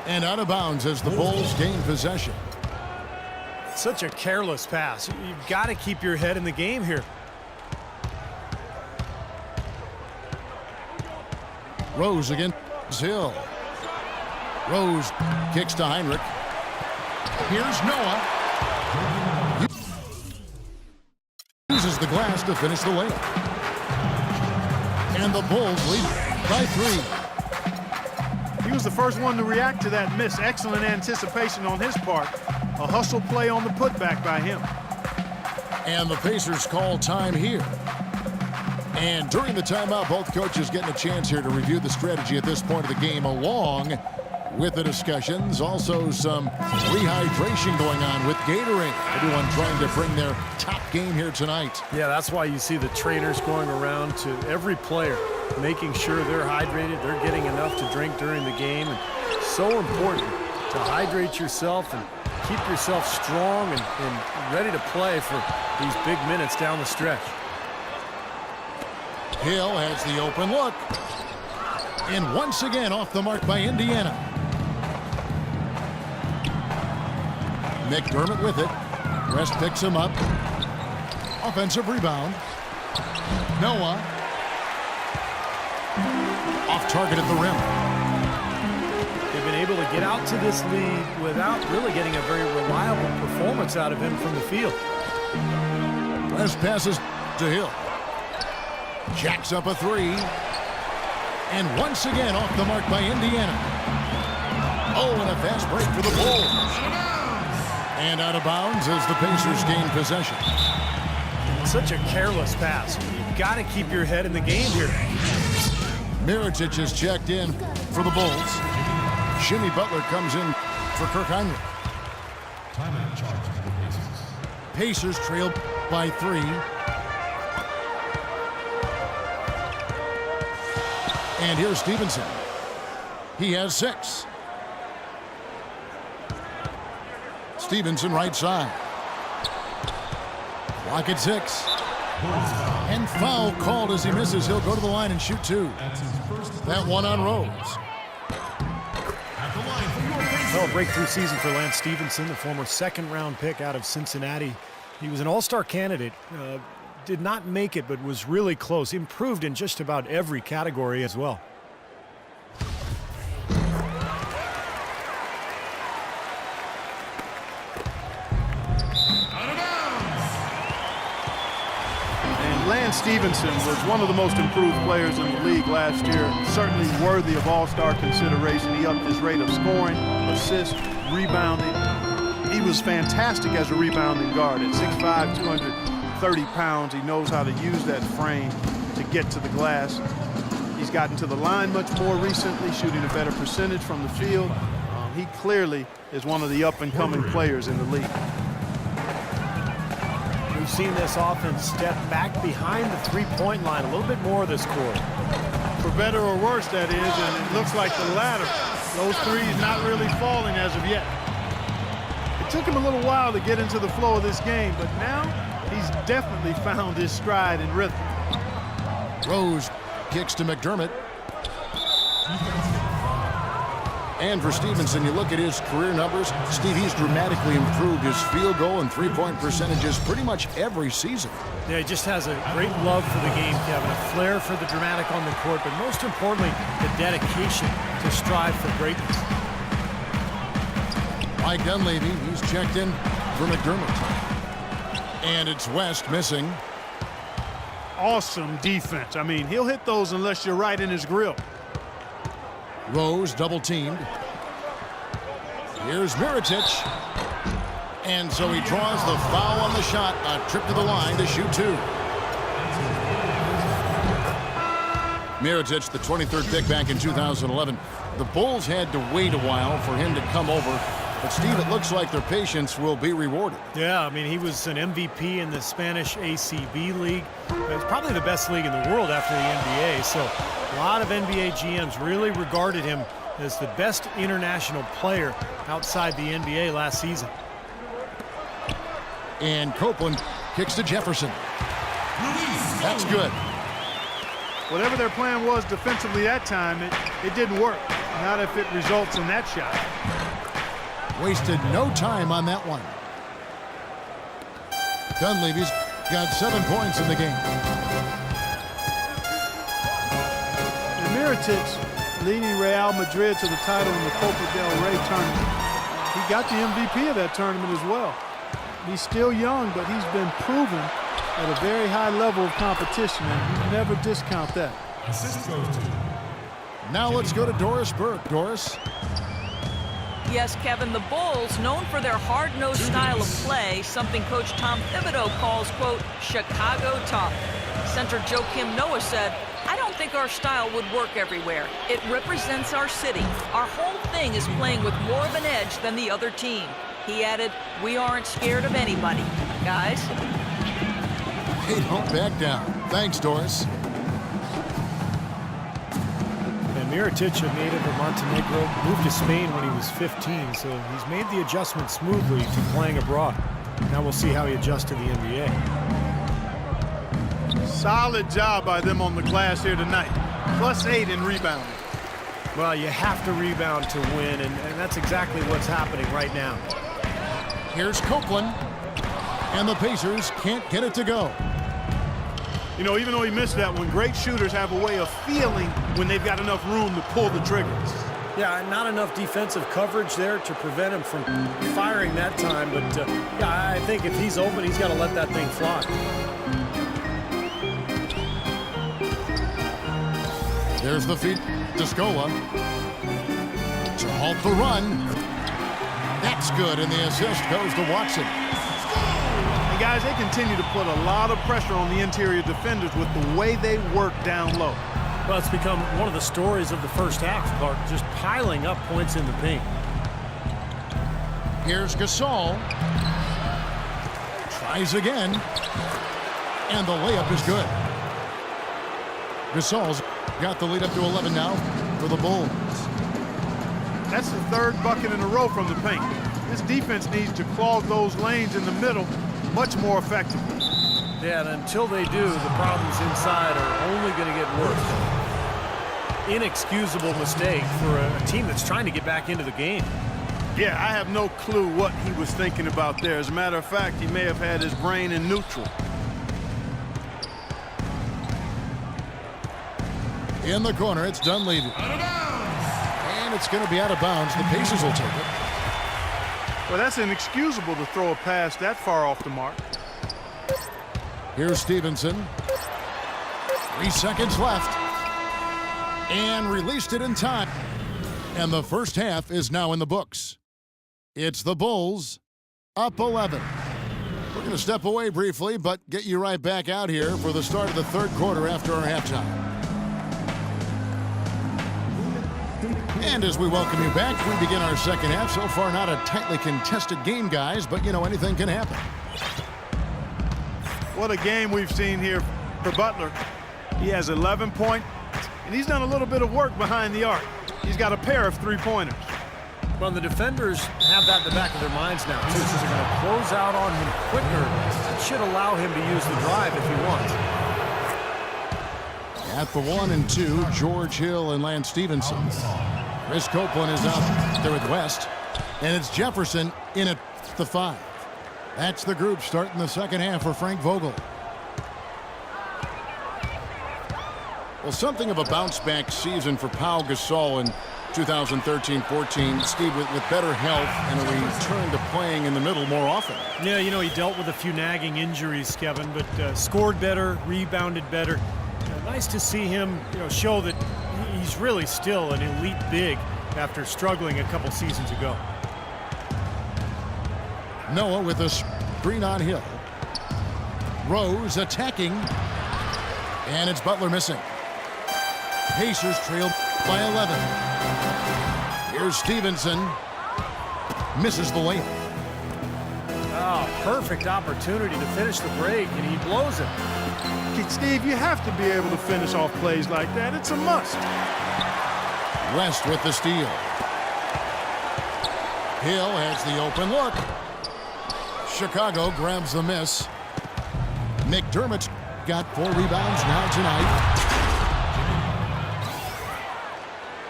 And out of bounds as the Bulls gain possession. Such a careless pass. You've got to keep your head in the game here. Rose against Hill. Rose kicks to Heinrich. Here's Noah. Uses the glass to finish the layup. And the Bulls lead by 3. He was the first one to react to that miss. Excellent anticipation on his part. A hustle play on the putback by him. And the Pacers call time here. And during the timeout, both coaches getting a chance here to review the strategy at this point of the game, along with the discussions. Also some rehydration going on with Gatorade. Everyone trying to bring their top game here tonight. Yeah, that's why you see the trainers going around to every player, making sure they're hydrated, they're getting enough to drink during the game. And so important to hydrate yourself and keep yourself strong and ready to play for these big minutes down the stretch. Hill has the open look. And once again off the mark by Indiana. McDermott with it. West picks him up. Offensive rebound. Noah. Off target at the rim. They've been able to get out to this lead without really getting a very reliable performance out of him from the field. West passes to Hill. Jacks up a 3. And once again off the mark by Indiana. Oh, and a fast break for the Bulls. And out of bounds as the Pacers gain possession. Such a careless pass. You've got to keep your head in the game here. Mirotic is checked in for the Bulls. Jimmy Butler comes in for Kirk Heinrich. Timeout charge for the Pacers. Pacers trail by 3. And here's Stevenson. He has 6. Stevenson right side. Clock at 6. And foul called as he misses. He'll go to the line and shoot 2. That one on Rose. Well, a breakthrough season for Lance Stevenson, the former second-round pick out of Cincinnati. He was an all-star candidate. Did not make it, but was really close. Improved in just about every category as well. Lance Stevenson was one of the most improved players in the league last year. Certainly worthy of all-star consideration. He upped his rate of scoring, assists, rebounding. He was fantastic as a rebounding guard. At 6'5", 230 pounds, he knows how to use that frame to get to the glass. He's gotten to the line much more recently, shooting a better percentage from the field. He clearly is one of the up-and-coming players in the league. We've seen this offense step back behind the three-point line a little bit more this quarter. For better or worse, that is, and it looks like the latter. Those threes not really falling as of yet. It took him a little while to get into the flow of this game, but now he's definitely found his stride and rhythm. Rose kicks to McDermott. And for Stevenson, you look at his career numbers, Steve, he's dramatically improved his field goal and three-point percentages pretty much every season. Yeah, he just has a great love for the game, Kevin, a flair for the dramatic on the court, but most importantly, the dedication to strive for greatness. Mike Dunleavy, he's checked in for McDermott. And it's West missing. Awesome defense. I mean, he'll hit those unless you're right in his grill. Rose double-teamed. Here's Mirotic. And so he draws the foul on the shot. A trip to the line to shoot 2. Mirotic, the 23rd pick back in 2011. The Bulls had to wait a while for him to come over. But, Steve, it looks like their patience will be rewarded. Yeah, I mean, he was an MVP in the Spanish ACB league. It's probably the best league in the world after the NBA. So a lot of NBA GMs really regarded him as the best international player outside the NBA last season. And Copeland kicks to Jefferson. That's good. Whatever their plan was defensively that time, it didn't work. Not if it results in that shot. Wasted no time on that one. Dunleavy's got 7 points in the game. And Mirotic leading Real Madrid to the title in the Copa del Rey tournament. He got the MVP of that tournament as well. He's still young, but he's been proven at a very high level of competition, and you never discount that. Assist goes to Now let's go to Doris Burke. Doris. Yes, Kevin, the Bulls, known for their hard-nosed style of play, something Coach Tom Thibodeau calls, quote, Chicago tough. Center Joakim Noah said, I don't think our style would work everywhere. It represents our city. Our whole thing is playing with more of an edge than the other team. He added, we aren't scared of anybody. Guys? They don't back down. Thanks, Doris. And Mirotic, a native of Montenegro, moved to Spain when he was 15, so he's made the adjustment smoothly to playing abroad. Now we'll see how he adjusts to the NBA. Solid job by them on the glass here tonight. +8 in rebounding. Well, you have to rebound to win, and that's exactly what's happening right now. Here's Copeland. And the Pacers can't get it to go. You know, even though he missed that one, great shooters have a way of feeling when they've got enough room to pull the trigger. Yeah, not enough defensive coverage there to prevent him from firing that time, but yeah, I think if he's open, he's got to let that thing fly. There's the feed to Scola. To halt the run. That's good, and the assist goes to Watson. And guys, they continue to put a lot of pressure on the interior defenders with the way they work down low. Well, it's become one of the stories of the first half, Clark, just piling up points in the paint. Here's Gasol. Tries again. And the layup is good. Gasol's got the lead up to 11 now for the Bulls. That's the third bucket in a row from the paint. This defense needs to clog those lanes in the middle much more effectively. Yeah, and until they do, the problems inside are only going to get worse. Inexcusable mistake for a team that's trying to get back into the game. Yeah, I have no clue what he was thinking about there. As a matter of fact, he may have had his brain in neutral. In the corner, it's Dunleavy. And it's going to be out of bounds. The Pacers will take it. Well, that's inexcusable to throw a pass that far off the mark. Here's Stevenson. 3 seconds left. And released it in time. And the first half is now in the books. It's the Bulls up 11. We're going to step away briefly, but get you right back out here for the start of the third quarter after our halftime. And as we welcome you back, we begin our second half. So far, not a tightly contested game, guys, but, you know, anything can happen. What a game we've seen here for Butler. He has 11 points, and he's done a little bit of work behind the arc. He's got a pair of three-pointers. Well, the defenders have that in the back of their minds now, too. So they're going to close out on him quicker. It should allow him to use the drive if he wants. At the 1 and 2, George Hill and Lance Stevenson. Chris Copeland is out there with West. And it's Jefferson in at the 5. That's the group starting the second half for Frank Vogel. Well, something of a bounce-back season for Pau Gasol in 2013-14. Steve, with better health and a return to playing in the middle more often. Yeah, you know, he dealt with a few nagging injuries, Kevin, but scored better, rebounded better. Nice to see him, you know, show that he's really still an elite big after struggling a couple seasons ago. Noah with a screen on Hill. Rose attacking. And it's Butler missing. Pacers trail by 11. Here's Stevenson. Misses the layup. Oh, perfect opportunity to finish the break, and he blows it. Steve, you have to be able to finish off plays like that. It's a must. West with the steal. Hill has the open look. Chicago grabs the miss. McDermott's got 4 rebounds now tonight.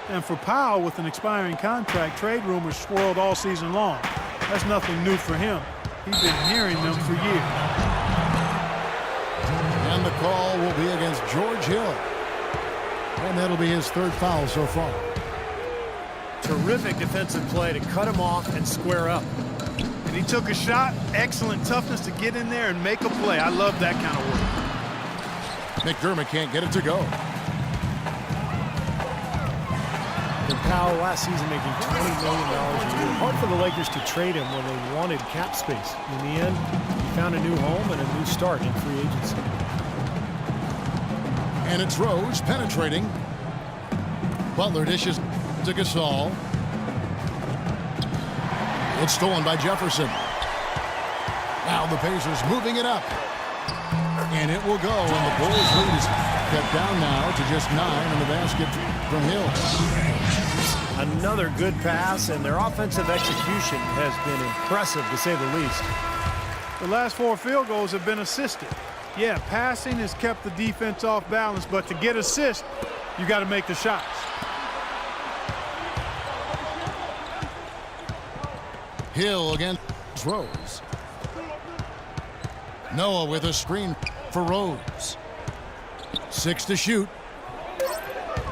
And for Powell, with an expiring contract, trade rumors swirled all season long. That's nothing new for him. He's been hearing them for years. And the call will be against George Hill. And that'll be his third foul so far. Terrific defensive play to cut him off and square up. And he took a shot. Excellent toughness to get in there and make a play. I love that kind of work. McDermott can't get it to go. And Powell last season making $20 million a year. Hard for the Lakers to trade him when they wanted cap space. In the end, he found a new home and a new start in free agency. And it's Rose penetrating. Butler dishes to Gasol. It's stolen by Jefferson. Now the Pacers moving it up. And it will go. And the Bulls lead is cut down now to just 9 in the basket from Hill. Another good pass, and their offensive execution has been impressive, to say the least. The last 4 field goals have been assisted. Yeah, passing has kept the defense off balance, but to get assists, you got to make the shots. Hill against Rose. Noah with a screen for Rose. 6 to shoot.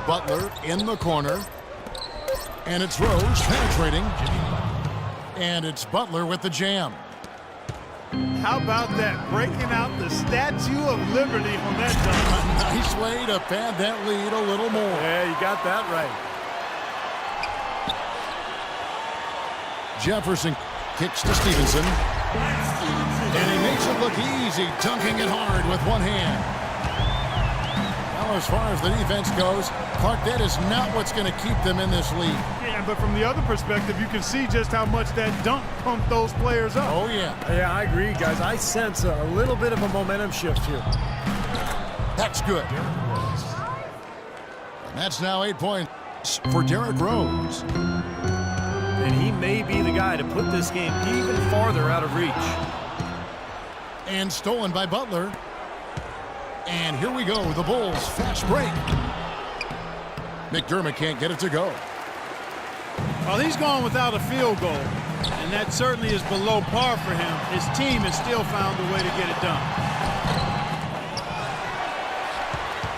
Butler in the corner. And it's Rose penetrating. And it's Butler with the jam. How about that? Breaking out the Statue of Liberty on that dunk. Nice way to pad that lead a little more. Yeah, you got that right. Jefferson kicks to Stevenson. And he makes it look easy, dunking it hard with one hand. Well, as far as the defense goes, Clark, that is not what's going to keep them in this league. Yeah, but from the other perspective, you can see just how much that dunk pumped those players up. Oh, yeah. Yeah, I agree, guys. I sense a little bit of a momentum shift here. That's good. And that's now 8 points for Derrick Rose. And he may be the guy to put this game even farther out of reach. And stolen by Butler. And here we go, the Bulls fast break. McDermott can't get it to go. Well, he's gone without a field goal, and that certainly is below par for him. His team has still found a way to get it done.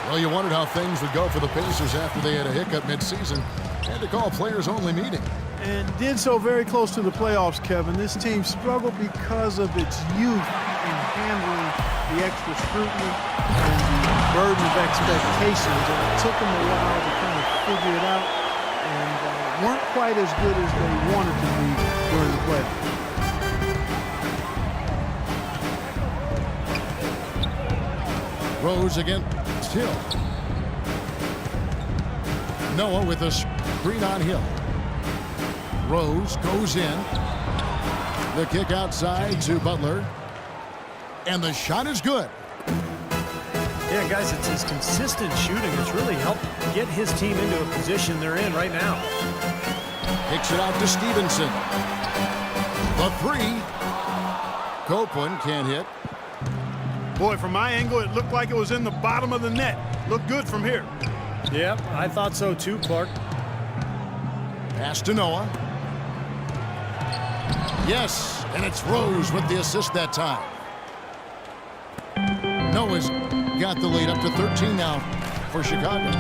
Well, you wondered how things would go for the Pacers after they had a hiccup midseason. Had to call a players-only meeting. And did so very close to the playoffs, Kevin. This team struggled because of its youth in handling the extra scrutiny and the burden of expectations. And it took them a while to kind of figure it out and weren't quite as good as they wanted to be during the playoffs. Rose against Hill. Noah with a screen on Hill. Rose goes in. The kick outside to Butler. And the shot is good. Yeah, guys, it's his consistent shooting that's really helped get his team into a position they're in right now. Kicks it out to Stevenson. The 3. Copeland can't hit. Boy, from my angle, it looked like it was in the bottom of the net. Looked good from here. Yep, I thought so too, Clark. Pass to Noah. Yes, and it's Rose with the assist that time. Noah's got the lead up to 13 now for Chicago.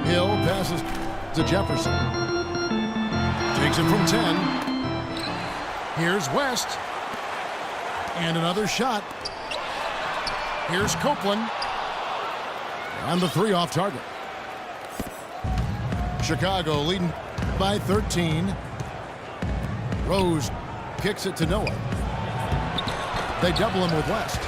Hill passes to Jefferson. Takes it from 10. Here's West. And another shot. Here's Copeland. And the 3 off target. Chicago leading by 13. Rose kicks it to Noah. They double him with West.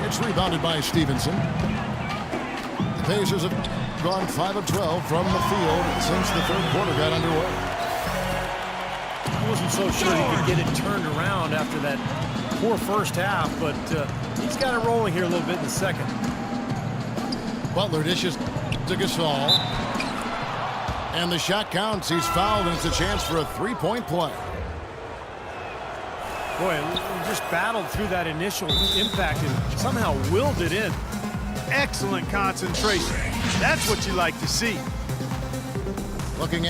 It's rebounded by Stevenson. The Pacers have gone 5 of 12 from the field since the third quarter got underway. I wasn't so sure he could get it turned around after that poor first half, but he's got it rolling here a little bit in the second. Butler dishes to Gasol. And the shot counts. He's fouled, and it's a chance for a 3-point play. Boy, he just battled through that initial impact and somehow willed it in. Excellent concentration. That's what you like to see. Looking at